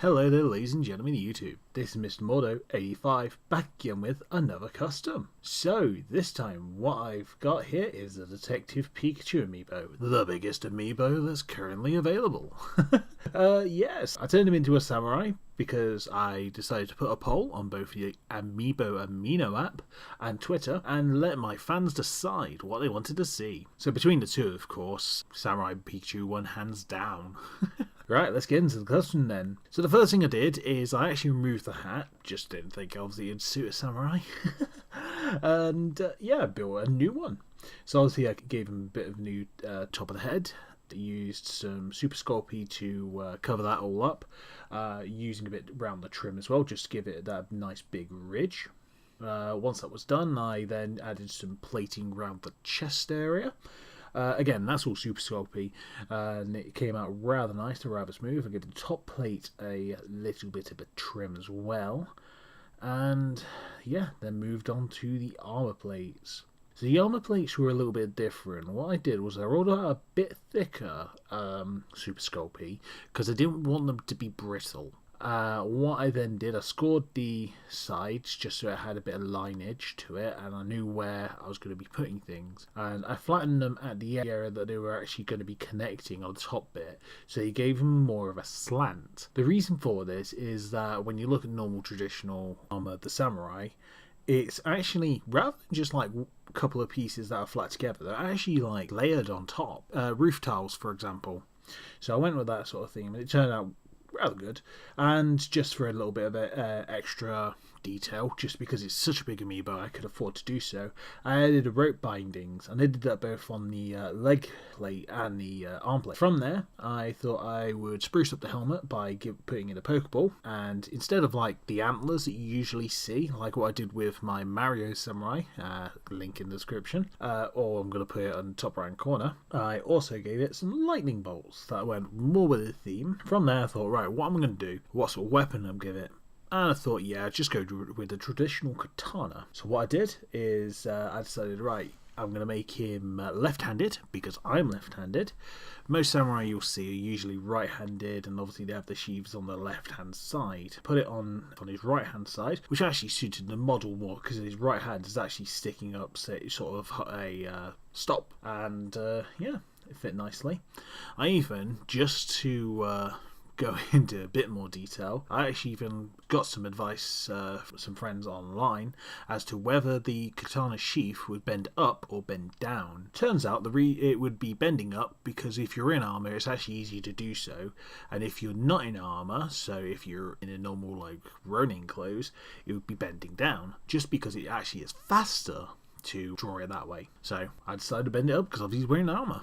Hello there, ladies and gentlemen of YouTube. This is Mr. Mordo 85 back again with another custom. So this time what I've got here is a Detective Pikachu amiibo, the biggest amiibo that's currently available. Yes, I turned him into a samurai because I decided to put a poll on both the Amiibo Amino app and Twitter and let my fans decide what they wanted to see. So between the two, of course, Samurai Pikachu won hands down. Right, let's get into the custom then. So the first thing I did is I actually removed the hat. Just didn't think obviously it'd suit a samurai. And yeah, built a new one. So obviously I gave him a bit of new top of the head. Used some Super Sculpey to cover that all up. Using a bit around the trim as well, just to give it that nice big ridge. Once that was done, I then added some plating around the chest area. Again, that's all Super Sculpey, and it came out rather nice, rather smooth. I gave the top plate a little bit of a trim as well, and yeah, then moved on to the armor plates. So the armor plates were a little bit different. What I did was I rolled out a bit thicker Super Sculpey because I didn't want them to be brittle. What I then did, I scored the sides just so it had a bit of lineage to it, and I knew where I was going to be putting things. And I flattened them at the area that they were actually going to be connecting on the top bit, so you gave them more of a slant. The reason for this is that when you look at normal traditional armor of the samurai, it's actually, rather than just like a couple of pieces that are flat together, they're actually like layered on top. Roof tiles, for example. So I went with that sort of theme, and it turned out rather good, and just for a little bit of extra detail, just because it's such a big amiibo I could afford to do so, I added the rope bindings, and I did that both on the leg plate and the arm plate. From there I thought I would spruce up the helmet by putting in a Pokeball, and instead of like the antlers that you usually see, like what I did with my Mario Samurai, link in the description, or I'm going to put it on the top right corner, I also gave it some lightning bolts that went more with the theme. From there I thought, right, what am I going to do? What sort of weapon I'm going to give it? And I thought, yeah, I'd just go with the traditional katana. So what I did is I decided, right, I'm going to make him left-handed because I'm left-handed. Most samurai you'll see are usually right-handed, and obviously they have the sheaths on the left-hand side. Put it on his right-hand side, which actually suited the model more because his right hand is actually sticking up, so it's sort of a stop. And yeah, it fit nicely. I even, just to go into a bit more detail, I actually even got some advice from some friends online as to whether the katana sheath would bend up or bend down. Turns out it would be bending up because if you're in armor it's actually easier to do so, and if you're not in armor, so if you're in a normal like Ronin clothes, it would be bending down just because it actually is faster to draw it that way. So I decided to bend it up because obviously he's wearing armor.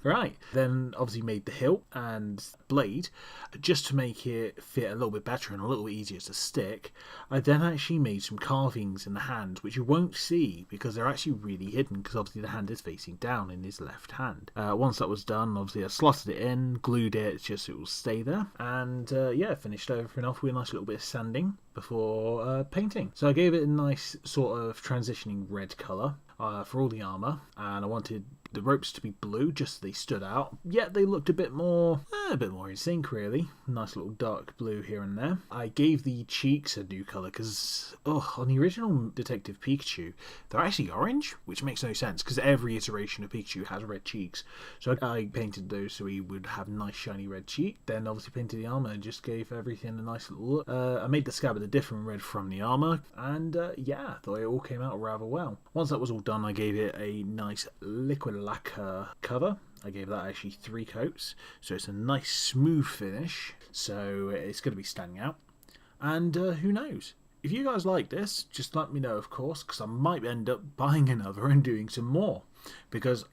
Right, then obviously made the hilt and blade just to make it fit a little bit better and a little bit easier to stick. I then actually made some carvings in the hand, which you won't see because they're actually really hidden because obviously the hand is facing down in his left hand. Once that was done, obviously I slotted it in, glued it just so it will stay there, and yeah, finished everything off with a nice little bit of sanding before painting. So I gave it a nice sort of transitioning red colour for all the armour, and I wanted the ropes to be blue just so they stood out, yet they looked a bit more in sync really. Nice little dark blue here and there. I gave the cheeks a new colour because on the original Detective Pikachu they're actually orange, which makes no sense because every iteration of Pikachu has red cheeks. So I painted those so he would have nice shiny red cheek, then obviously painted the armour and just gave everything a nice little look. I made the scabbard a different red from the armour, and yeah, I thought it all came out rather well. Once that was all done, I gave it a nice liquid lacquer cover. I gave that actually 3 coats, so it's a nice smooth finish, so it's going to be standing out. And who knows, if you guys like this, just let me know, of course, because I might end up buying another and doing some more, because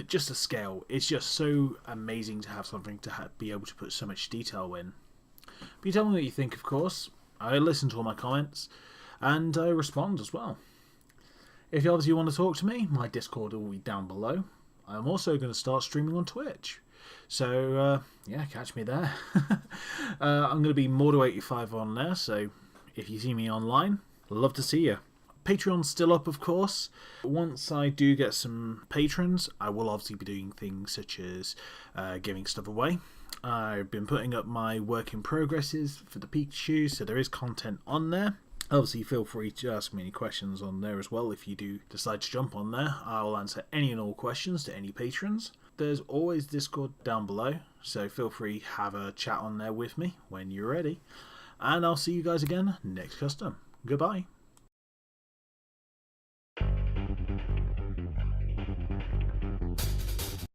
just the scale, it's just so amazing to have something to be able to put so much detail in. But you tell me what you think, of course. I listen to all my comments and I respond as well. If you obviously want to talk to me, my Discord will be down below. I'm also going to start streaming on Twitch, so yeah, catch me there. I'm going to be Mordo85 on there, so if you see me online, I'd love to see you. Patreon's still up, of course. Once I do get some patrons, I will obviously be doing things such as giving stuff away. I've been putting up my work in progresses for the Pikachu, so there is content on there. Obviously, feel free to ask me any questions on there as well if you do decide to jump on there. I'll answer any and all questions to any patrons. There's always Discord down below, so feel free to have a chat on there with me when you're ready. And I'll see you guys again next custom. Goodbye.